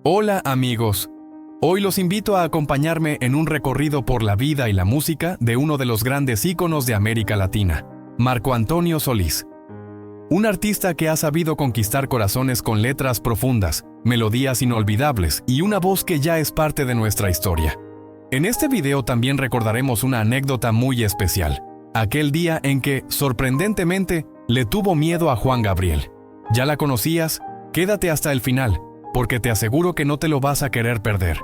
Hola amigos, hoy los invito a acompañarme en un recorrido por la vida y la música de uno de los grandes íconos de América Latina, Marco Antonio Solís. Un artista que ha sabido conquistar corazones con letras profundas, melodías inolvidables y una voz que ya es parte de nuestra historia. En este video también recordaremos una anécdota muy especial, aquel día en que, sorprendentemente, le tuvo miedo a Juan Gabriel. ¿Ya la conocías? Quédate hasta el final, porque te aseguro que no te lo vas a querer perder.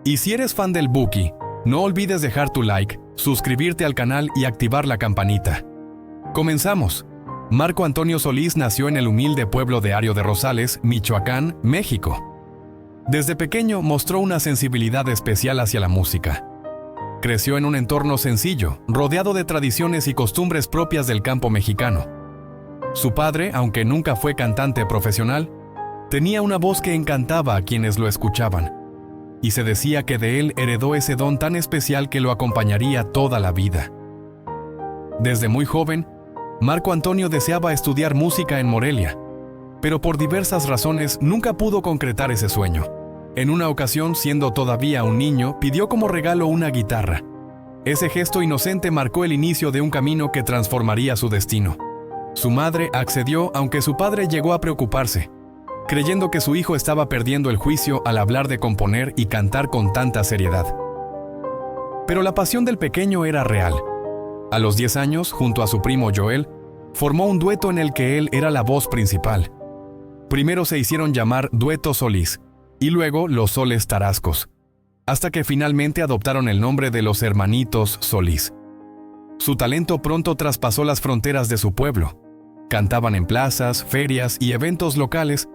Y si eres fan del Buki, no olvides dejar tu like, suscribirte al canal y activar la campanita. Comenzamos. Marco Antonio Solís nació en el humilde pueblo de Ario de Rosales, Michoacán, México. Desde pequeño mostró una sensibilidad especial hacia la música. Creció en un entorno sencillo, rodeado de tradiciones y costumbres propias del campo mexicano. Su padre, aunque nunca fue cantante profesional, tenía una voz que encantaba a quienes lo escuchaban, y se decía que de él heredó ese don tan especial que lo acompañaría toda la vida. Desde muy joven, Marco Antonio deseaba estudiar música en Morelia, pero por diversas razones nunca pudo concretar ese sueño. En una ocasión, siendo todavía un niño, pidió como regalo una guitarra. Ese gesto inocente marcó el inicio de un camino que transformaría su destino. Su madre accedió, aunque su padre llegó a preocuparse, creyendo que su hijo estaba perdiendo el juicio al hablar de componer y cantar con tanta seriedad. Pero la pasión del pequeño era real. A los 10 años, junto a su primo Joel, formó un dueto en el que él era la voz principal. Primero se hicieron llamar Dueto Solís, y luego Los Soles Tarascos, hasta que finalmente adoptaron el nombre de los Hermanitos Solís. Su talento pronto traspasó las fronteras de su pueblo. Cantaban en plazas, ferias y eventos locales,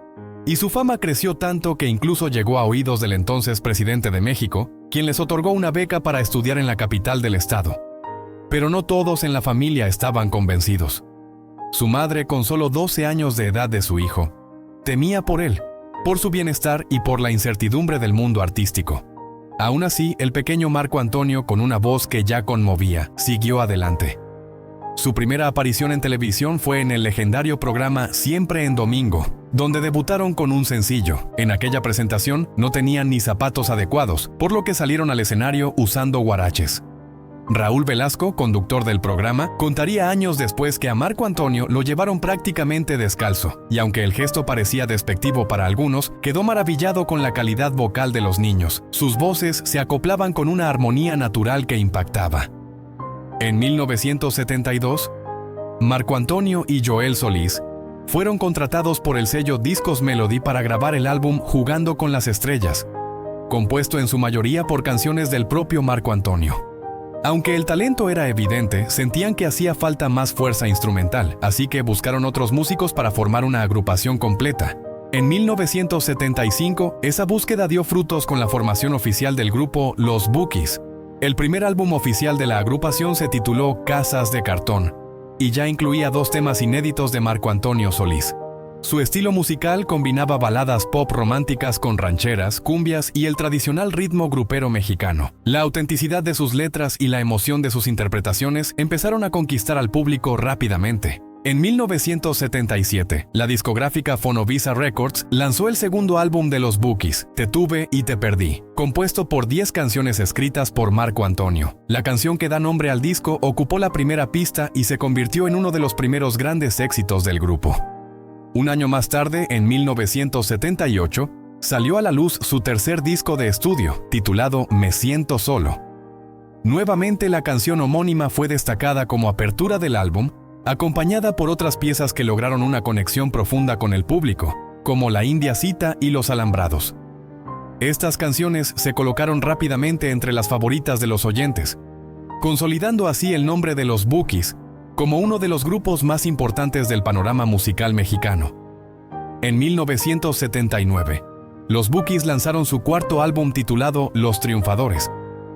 y su fama creció tanto que incluso llegó a oídos del entonces presidente de México, quien les otorgó una beca para estudiar en la capital del estado. Pero no todos en la familia estaban convencidos. Su madre, con solo 12 años de edad de su hijo, temía por él, por su bienestar y por la incertidumbre del mundo artístico. Aún así, el pequeño Marco Antonio, con una voz que ya conmovía, siguió adelante. Su primera aparición en televisión fue en el legendario programa Siempre en Domingo, donde debutaron con un sencillo. En aquella presentación no tenían ni zapatos adecuados, por lo que salieron al escenario usando huaraches. Raúl Velasco, conductor del programa, contaría años después que a Marco Antonio lo llevaron prácticamente descalzo, y aunque el gesto parecía despectivo para algunos, quedó maravillado con la calidad vocal de los niños. Sus voces se acoplaban con una armonía natural que impactaba. En 1972, Marco Antonio y Joel Solís fueron contratados por el sello Discos Melody para grabar el álbum Jugando con las Estrellas, compuesto en su mayoría por canciones del propio Marco Antonio. Aunque el talento era evidente, sentían que hacía falta más fuerza instrumental, así que buscaron otros músicos para formar una agrupación completa. En 1975, esa búsqueda dio frutos con la formación oficial del grupo Los Bukis. El primer álbum oficial de la agrupación se tituló Casas de Cartón, y ya incluía 2 temas inéditos de Marco Antonio Solís. Su estilo musical combinaba baladas pop románticas con rancheras, cumbias y el tradicional ritmo grupero mexicano. La autenticidad de sus letras y la emoción de sus interpretaciones empezaron a conquistar al público rápidamente. En 1977, la discográfica Fonovisa Records lanzó el segundo álbum de los Bukis, Te tuve y te perdí, compuesto por 10 canciones escritas por Marco Antonio. La canción que da nombre al disco ocupó la primera pista y se convirtió en uno de los primeros grandes éxitos del grupo. Un año más tarde, en 1978, salió a la luz su tercer disco de estudio, titulado Me siento solo. Nuevamente la canción homónima fue destacada como apertura del álbum, acompañada por otras piezas que lograron una conexión profunda con el público, como La India Cita y Los Alambrados. Estas canciones se colocaron rápidamente entre las favoritas de los oyentes, consolidando así el nombre de los Bukis como uno de los grupos más importantes del panorama musical mexicano. En 1979, los Bukis lanzaron su cuarto álbum titulado Los Triunfadores,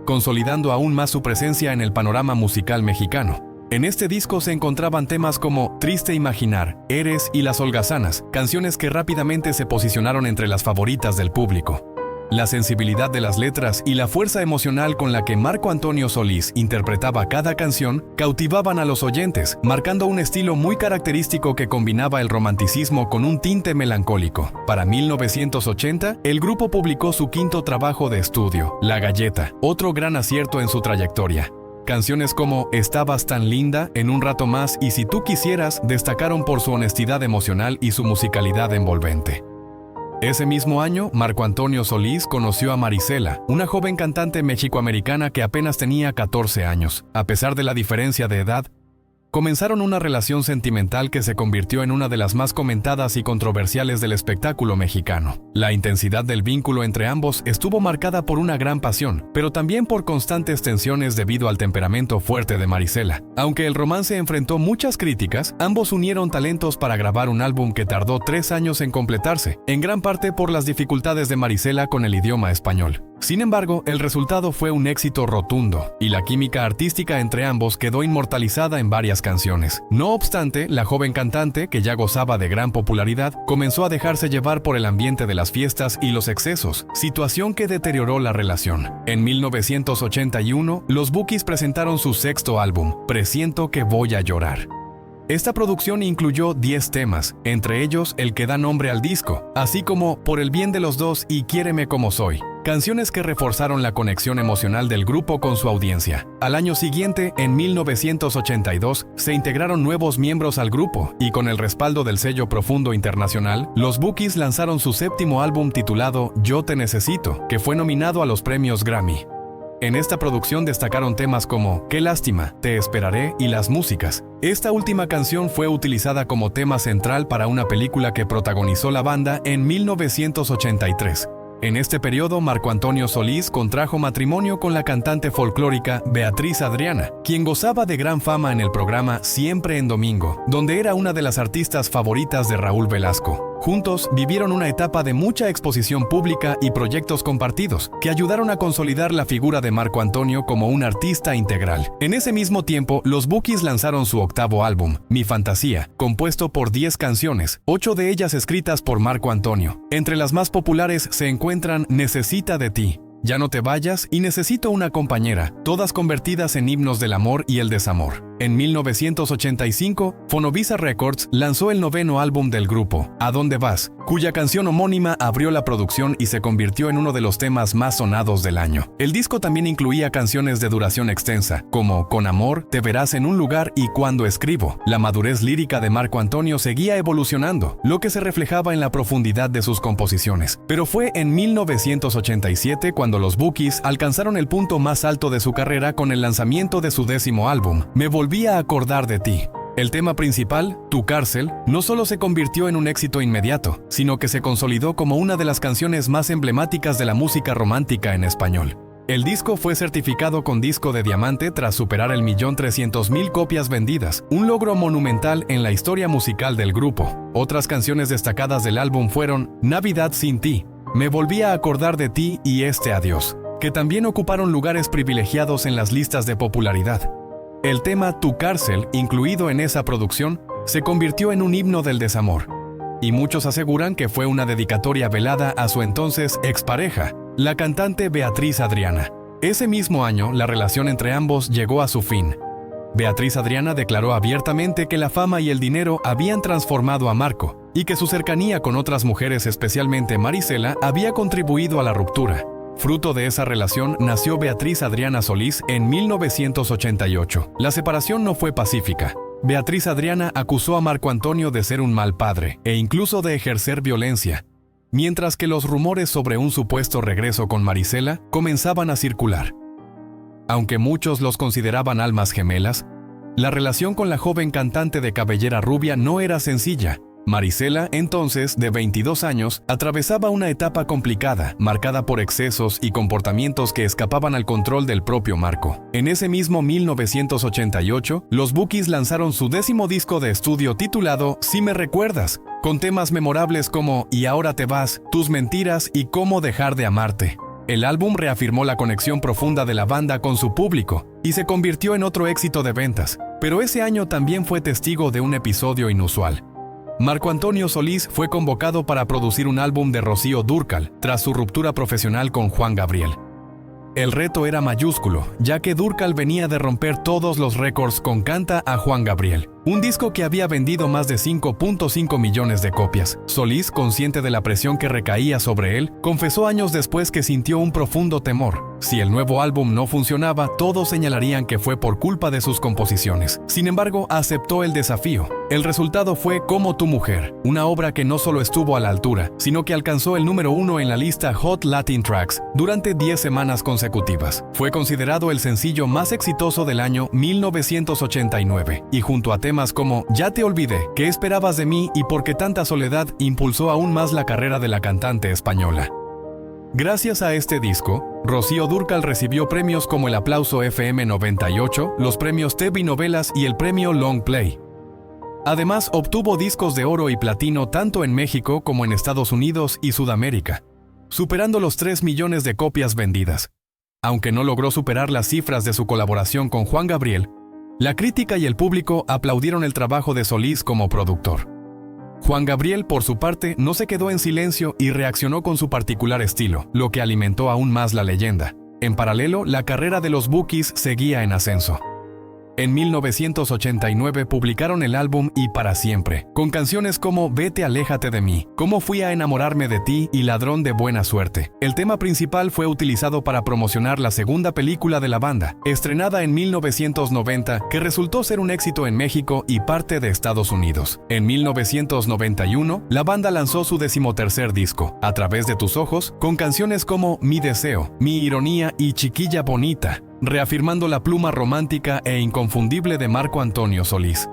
consolidando aún más su presencia en el panorama musical mexicano. En este disco se encontraban temas como Triste Imaginar, Eres y Las Holgazanas, canciones que rápidamente se posicionaron entre las favoritas del público. La sensibilidad de las letras y la fuerza emocional con la que Marco Antonio Solís interpretaba cada canción cautivaban a los oyentes, marcando un estilo muy característico que combinaba el romanticismo con un tinte melancólico. Para 1980, el grupo publicó su quinto trabajo de estudio, La Galleta, otro gran acierto en su trayectoria. Canciones como Estabas tan linda, En un rato más y Si tú quisieras destacaron por su honestidad emocional y su musicalidad envolvente. Ese mismo año, Marco Antonio Solís conoció a Marisela, una joven cantante mexicoamericana que apenas tenía 14 años. A pesar de la diferencia de edad, comenzaron una relación sentimental que se convirtió en una de las más comentadas y controversiales del espectáculo mexicano. La intensidad del vínculo entre ambos estuvo marcada por una gran pasión, pero también por constantes tensiones debido al temperamento fuerte de Marisela. Aunque el romance enfrentó muchas críticas, ambos unieron talentos para grabar un álbum que tardó 3 años en completarse, en gran parte por las dificultades de Marisela con el idioma español. Sin embargo, el resultado fue un éxito rotundo, y la química artística entre ambos quedó inmortalizada en varias canciones. No obstante, la joven cantante, que ya gozaba de gran popularidad, comenzó a dejarse llevar por el ambiente de las fiestas y los excesos, situación que deterioró la relación. En 1981, los Bukis presentaron su sexto álbum, Presiento que voy a llorar. Esta producción incluyó 10 temas, entre ellos el que da nombre al disco, así como Por el bien de los dos y Quiéreme como soy. Canciones que reforzaron la conexión emocional del grupo con su audiencia. Al año siguiente, en 1982, se integraron nuevos miembros al grupo y con el respaldo del sello Profundo Internacional, los Bukis lanzaron su séptimo álbum titulado Yo te necesito, que fue nominado a los premios Grammy. En esta producción destacaron temas como Qué lástima, Te esperaré y Las músicas. Esta última canción fue utilizada como tema central para una película que protagonizó la banda en 1983. En este periodo, Marco Antonio Solís contrajo matrimonio con la cantante folclórica Beatriz Adriana, quien gozaba de gran fama en el programa Siempre en Domingo, donde era una de las artistas favoritas de Raúl Velasco. Juntos vivieron una etapa de mucha exposición pública y proyectos compartidos, que ayudaron a consolidar la figura de Marco Antonio como un artista integral. En ese mismo tiempo, los Bukis lanzaron su octavo álbum, Mi Fantasía, compuesto por 10 canciones, 8 de ellas escritas por Marco Antonio. Entre las más populares se encuentran Necesita de ti, Ya no te vayas y Necesito una compañera, todas convertidas en himnos del amor y el desamor. En 1985, Fonovisa Records lanzó el noveno álbum del grupo, ¿A dónde vas?, cuya canción homónima abrió la producción y se convirtió en uno de los temas más sonados del año. El disco también incluía canciones de duración extensa, como Con amor, Te verás en un lugar y Cuando escribo. La madurez lírica de Marco Antonio seguía evolucionando, lo que se reflejaba en la profundidad de sus composiciones. Pero fue en 1987 cuando los Bukis alcanzaron el punto más alto de su carrera con el lanzamiento de su 10º álbum, Me volví a acordar de ti. El tema principal, Tu cárcel, no solo se convirtió en un éxito inmediato, sino que se consolidó como una de las canciones más emblemáticas de la música romántica en español. El disco fue certificado con disco de diamante tras superar el 1.300.000 copias vendidas, un logro monumental en la historia musical del grupo. Otras canciones destacadas del álbum fueron Navidad sin ti, Me volví a acordar de ti y Este adiós, que también ocuparon lugares privilegiados en las listas de popularidad. El tema Tu cárcel, incluido en esa producción, se convirtió en un himno del desamor, y muchos aseguran que fue una dedicatoria velada a su entonces expareja, la cantante Beatriz Adriana. Ese mismo año, la relación entre ambos llegó a su fin. Beatriz Adriana declaró abiertamente que la fama y el dinero habían transformado a Marco, y que su cercanía con otras mujeres, especialmente Marisela, había contribuido a la ruptura. Fruto de esa relación nació Beatriz Adriana Solís en 1988. La separación no fue pacífica. Beatriz Adriana acusó a Marco Antonio de ser un mal padre e incluso de ejercer violencia, mientras que los rumores sobre un supuesto regreso con Marisela comenzaban a circular. Aunque muchos los consideraban almas gemelas, la relación con la joven cantante de cabellera rubia no era sencilla. Marisela, entonces de 22 años, atravesaba una etapa complicada, marcada por excesos y comportamientos que escapaban al control del propio Marco. En ese mismo 1988, los Bukis lanzaron su 10º disco de estudio titulado Si me recuerdas, con temas memorables como Y ahora te vas, Tus mentiras y Cómo dejar de amarte. El álbum reafirmó la conexión profunda de la banda con su público y se convirtió en otro éxito de ventas, pero ese año también fue testigo de un episodio inusual. Marco Antonio Solís fue convocado para producir un álbum de Rocío Dúrcal tras su ruptura profesional con Juan Gabriel. El reto era mayúsculo, ya que Dúrcal venía de romper todos los récords con Canta a Juan Gabriel, un disco que había vendido más de 5.5 millones de copias. Solís, consciente de la presión que recaía sobre él, confesó años después que sintió un profundo temor. Si el nuevo álbum no funcionaba, todos señalarían que fue por culpa de sus composiciones. Sin embargo, aceptó el desafío. El resultado fue Como tu mujer, una obra que no solo estuvo a la altura, sino que alcanzó el número 1 en la lista Hot Latin Tracks durante 10 semanas consecutivas. Fue considerado el sencillo más exitoso del año 1989, y junto a temas como Ya te olvidé, ¿Qué esperabas de mí? Y Por qué tanta soledad, impulsó aún más la carrera de la cantante española. Gracias a este disco, Rocío Dúrcal recibió premios como el Aplauso FM 98, los premios TV Novelas y el premio Long Play. Además, obtuvo discos de oro y platino tanto en México como en Estados Unidos y Sudamérica, superando los 3 millones de copias vendidas. Aunque no logró superar las cifras de su colaboración con Juan Gabriel, la crítica y el público aplaudieron el trabajo de Solís como productor. Juan Gabriel, por su parte, no se quedó en silencio y reaccionó con su particular estilo, lo que alimentó aún más la leyenda. En paralelo, la carrera de los Bukis seguía en ascenso. En 1989 publicaron el álbum Y para siempre, con canciones como Vete, aléjate de mí, Cómo fui a enamorarme de ti y Ladrón de buena suerte. El tema principal fue utilizado para promocionar la segunda película de la banda, estrenada en 1990, que resultó ser un éxito en México y parte de Estados Unidos. En 1991, la banda lanzó su 13º disco, A través de tus ojos, con canciones como Mi deseo, Mi ironía y Chiquilla bonita, reafirmando la pluma romántica e inconfundible de Marco Antonio Solís.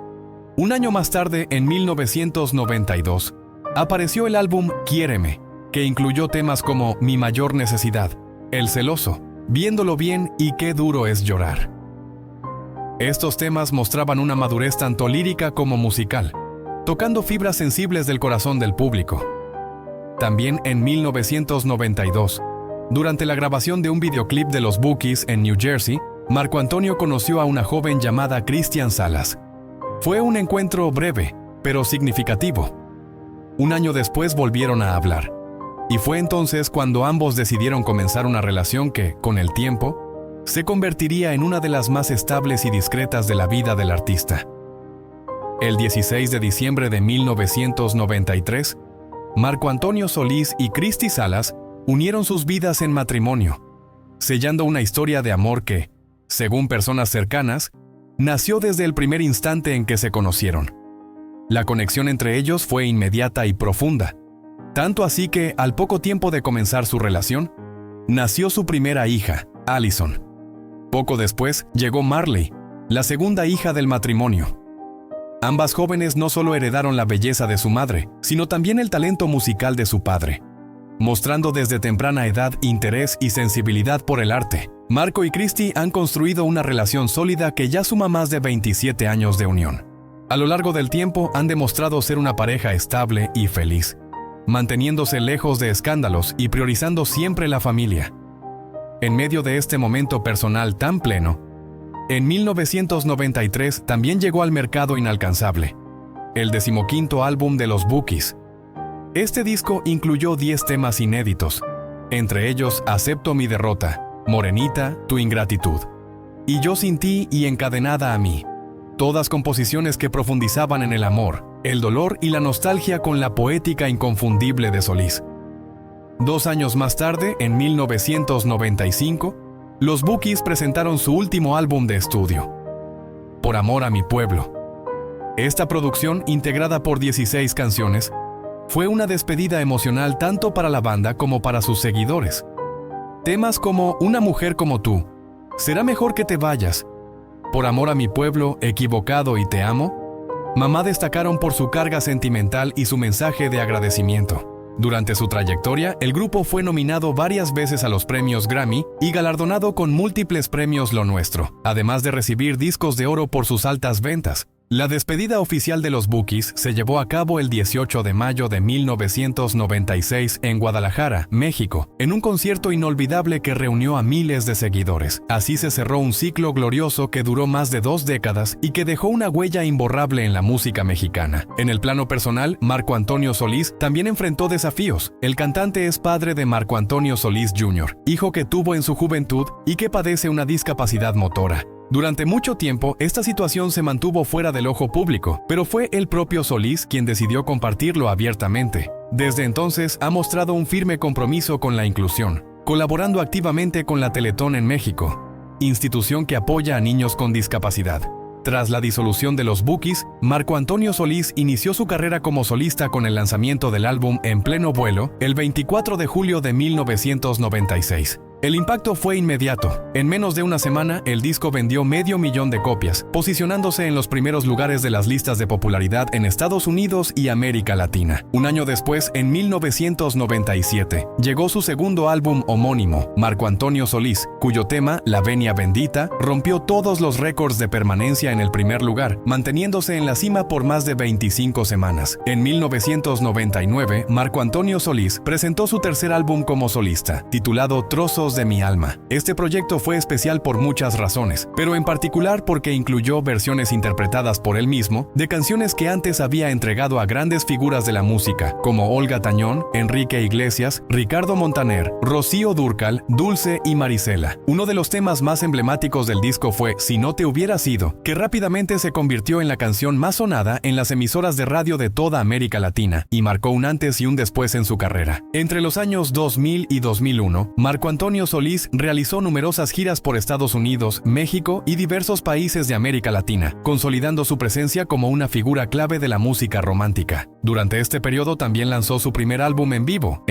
Un año más tarde, en 1992, apareció el álbum Quiéreme, que incluyó temas como Mi mayor necesidad, El celoso, Viéndolo bien y Qué duro es llorar. Estos temas mostraban una madurez tanto lírica como musical, tocando fibras sensibles del corazón del público. También en 1992, durante la grabación de un videoclip de los Bukis en New Jersey, Marco Antonio conoció a una joven llamada Cristian Salas. Fue un encuentro breve, pero significativo. Un año después volvieron a hablar, y fue entonces cuando ambos decidieron comenzar una relación que, con el tiempo, se convertiría en una de las más estables y discretas de la vida del artista. El 16 de diciembre de 1993, Marco Antonio Solís y Cristi Salas unieron sus vidas en matrimonio, sellando una historia de amor que, según personas cercanas, nació desde el primer instante en que se conocieron. La conexión entre ellos fue inmediata y profunda, tanto así que, al poco tiempo de comenzar su relación, nació su primera hija, Allison. Poco después llegó Marley, la segunda hija del matrimonio. Ambas jóvenes no solo heredaron la belleza de su madre, sino también el talento musical de su padre, mostrando desde temprana edad interés y sensibilidad por el arte. Marco y Cristi han construido una relación sólida que ya suma más de 27 años de unión. A lo largo del tiempo han demostrado ser una pareja estable y feliz, manteniéndose lejos de escándalos y priorizando siempre la familia. En medio de este momento personal tan pleno, en 1993 también llegó al mercado Inalcanzable, el 15º álbum de los Bukis. Este disco incluyó 10 temas inéditos, entre ellos Acepto mi derrota, Morenita, Tu ingratitud, y Yo sin ti y Encadenada a mí, todas composiciones que profundizaban en el amor, el dolor y la nostalgia con la poética inconfundible de Solís. 2 años más tarde, en 1995, los Bukis presentaron su último álbum de estudio, Por amor a mi pueblo. Esta producción, integrada por 16 canciones, fue una despedida emocional tanto para la banda como para sus seguidores. Temas como Una mujer como tú, Será mejor que te vayas, Por amor a mi pueblo, Equivocado y te amo, Mamá destacaron por su carga sentimental y su mensaje de agradecimiento. Durante su trayectoria, el grupo fue nominado varias veces a los premios Grammy y galardonado con múltiples premios Lo Nuestro, además de recibir discos de oro por sus altas ventas. La despedida oficial de los Bukis se llevó a cabo el 18 de mayo de 1996 en Guadalajara, México, en un concierto inolvidable que reunió a miles de seguidores. Así se cerró un ciclo glorioso que duró más de 2 décadas y que dejó una huella imborrable en la música mexicana. En el plano personal, Marco Antonio Solís también enfrentó desafíos. El cantante es padre de Marco Antonio Solís Jr., hijo que tuvo en su juventud y que padece una discapacidad motora. Durante mucho tiempo, esta situación se mantuvo fuera del ojo público, pero fue el propio Solís quien decidió compartirlo abiertamente. Desde entonces ha mostrado un firme compromiso con la inclusión, colaborando activamente con la Teletón en México, institución que apoya a niños con discapacidad. Tras la disolución de los Bukis, Marco Antonio Solís inició su carrera como solista con el lanzamiento del álbum En Pleno Vuelo el 24 de julio de 1996. El impacto fue inmediato. En menos de una semana, el disco vendió 500,000 de copias, posicionándose en los primeros lugares de las listas de popularidad en Estados Unidos y América Latina. Un año después, en 1997, llegó su segundo álbum homónimo, Marco Antonio Solís, cuyo tema, La Venia Bendita, rompió todos los récords de permanencia en el primer lugar, manteniéndose en la cima por más de 25 semanas. En 1999, Marco Antonio Solís presentó su tercer álbum como solista, titulado Trozos de mi alma. Este proyecto fue especial por muchas razones, pero en particular porque incluyó versiones interpretadas por él mismo de canciones que antes había entregado a grandes figuras de la música, como Olga Tañón, Enrique Iglesias, Ricardo Montaner, Rocío Dúrcal, Dulce y Marisela. Uno de los temas más emblemáticos del disco fue Si no te hubiera sido, que rápidamente se convirtió en la canción más sonada en las emisoras de radio de toda América Latina y marcó un antes y un después en su carrera. Entre los años 2000 y 2001, Marco Antonio Solís realizó numerosas giras por Estados Unidos, México y diversos países de América Latina, consolidando su presencia como una figura clave de la música romántica. Durante este periodo también lanzó su primer álbum en vivo,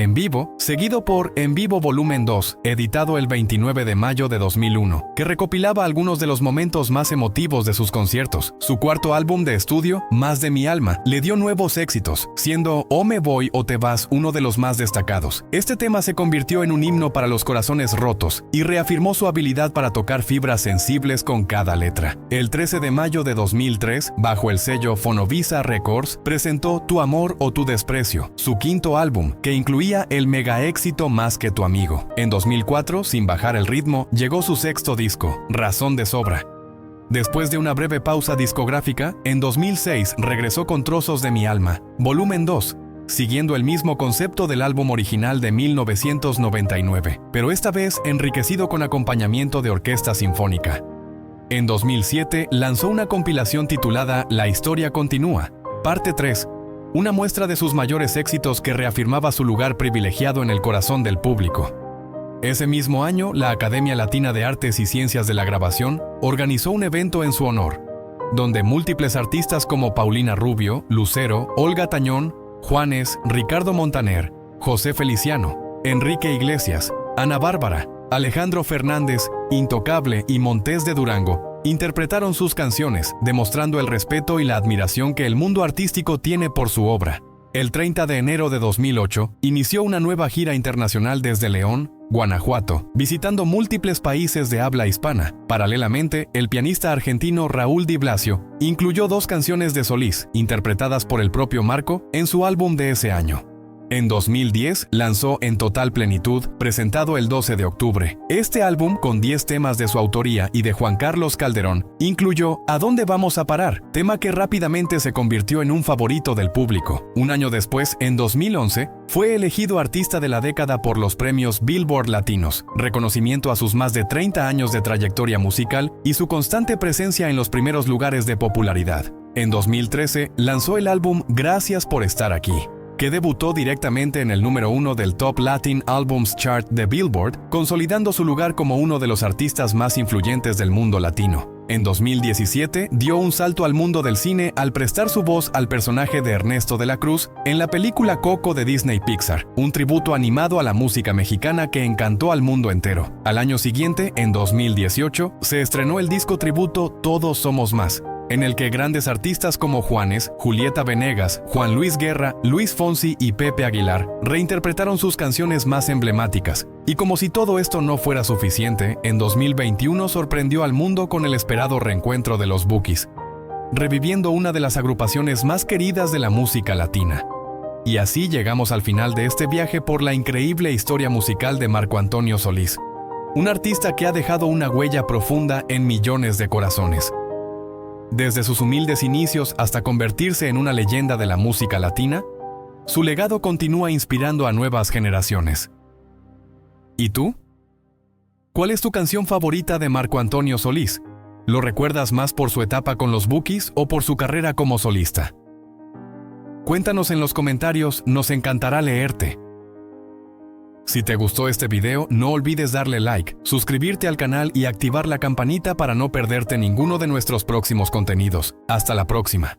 seguido por En Vivo Volumen 2, editado el 29 de mayo de 2001, que recopilaba algunos de los momentos más emotivos de sus conciertos. Su cuarto álbum de estudio, Más de mi alma, le dio nuevos éxitos, siendo O me voy o te vas uno de los más destacados. Este tema se convirtió en un himno para los corazones rotos y reafirmó su habilidad para tocar fibras sensibles con cada letra. El 13 de mayo de 2003, bajo el sello Fonovisa Records, presentó Tu amor o tu desprecio, su quinto álbum, que incluía el mega éxito Más que tu amigo. En 2004, sin bajar el ritmo, llegó su sexto disco, Razón de sobra. Después de una breve pausa discográfica, en 2006 regresó con Trozos de mi alma, volumen 2, siguiendo el mismo concepto del álbum original de 1999, pero esta vez enriquecido con acompañamiento de orquesta sinfónica. En 2007 lanzó una compilación titulada La historia continúa, parte 3, una muestra de sus mayores éxitos que reafirmaba su lugar privilegiado en el corazón del público. Ese mismo año, la Academia Latina de Artes y Ciencias de la Grabación organizó un evento en su honor, donde múltiples artistas como Paulina Rubio, Lucero, Olga Tañón, Juanes, Ricardo Montaner, José Feliciano, Enrique Iglesias, Ana Bárbara, Alejandro Fernández, Intocable y Montés de Durango interpretaron sus canciones, demostrando el respeto y la admiración que el mundo artístico tiene por su obra. El 30 de enero de 2008, inició una nueva gira internacional desde León, Guanajuato, visitando múltiples países de habla hispana. Paralelamente, el pianista argentino Raúl Di Blasio incluyó 2 canciones de Solís, interpretadas por el propio Marco, en su álbum de ese año. En 2010 lanzó En Total Plenitud, presentado el 12 de octubre. Este álbum, con 10 temas de su autoría y de Juan Carlos Calderón, incluyó ¿A dónde vamos a parar?, tema que rápidamente se convirtió en un favorito del público. Un año después, en 2011, fue elegido Artista de la Década por los premios Billboard Latinos, reconocimiento a sus más de 30 años de trayectoria musical y su constante presencia en los primeros lugares de popularidad. En 2013 lanzó el álbum Gracias por estar aquí, que debutó directamente en el número 1 del Top Latin Albums Chart de Billboard, consolidando su lugar como uno de los artistas más influyentes del mundo latino. En 2017 dio un salto al mundo del cine al prestar su voz al personaje de Ernesto de la Cruz en la película Coco de Disney Pixar, un tributo animado a la música mexicana que encantó al mundo entero. Al año siguiente, en 2018, se estrenó el disco tributo Todos Somos Más, en el que grandes artistas como Juanes, Julieta Venegas, Juan Luis Guerra, Luis Fonsi y Pepe Aguilar reinterpretaron sus canciones más emblemáticas. Y como si todo esto no fuera suficiente, en 2021 sorprendió al mundo con el esperado reencuentro de los Bukis. reviviendo una de las agrupaciones más queridas de la música latina. Y así llegamos al final de este viaje por la increíble historia musical de Marco Antonio Solís, un artista que ha dejado una huella profunda en millones de corazones. Desde sus humildes inicios hasta convertirse en una leyenda de la música latina, su legado continúa inspirando a nuevas generaciones. ¿Y tú? ¿Cuál es tu canción favorita de Marco Antonio Solís? ¿Lo recuerdas más por su etapa con los Bukis o por su carrera como solista? Cuéntanos en los comentarios, nos encantará leerte. Si te gustó este video, no olvides darle like, suscribirte al canal y activar la campanita para no perderte ninguno de nuestros próximos contenidos. Hasta la próxima.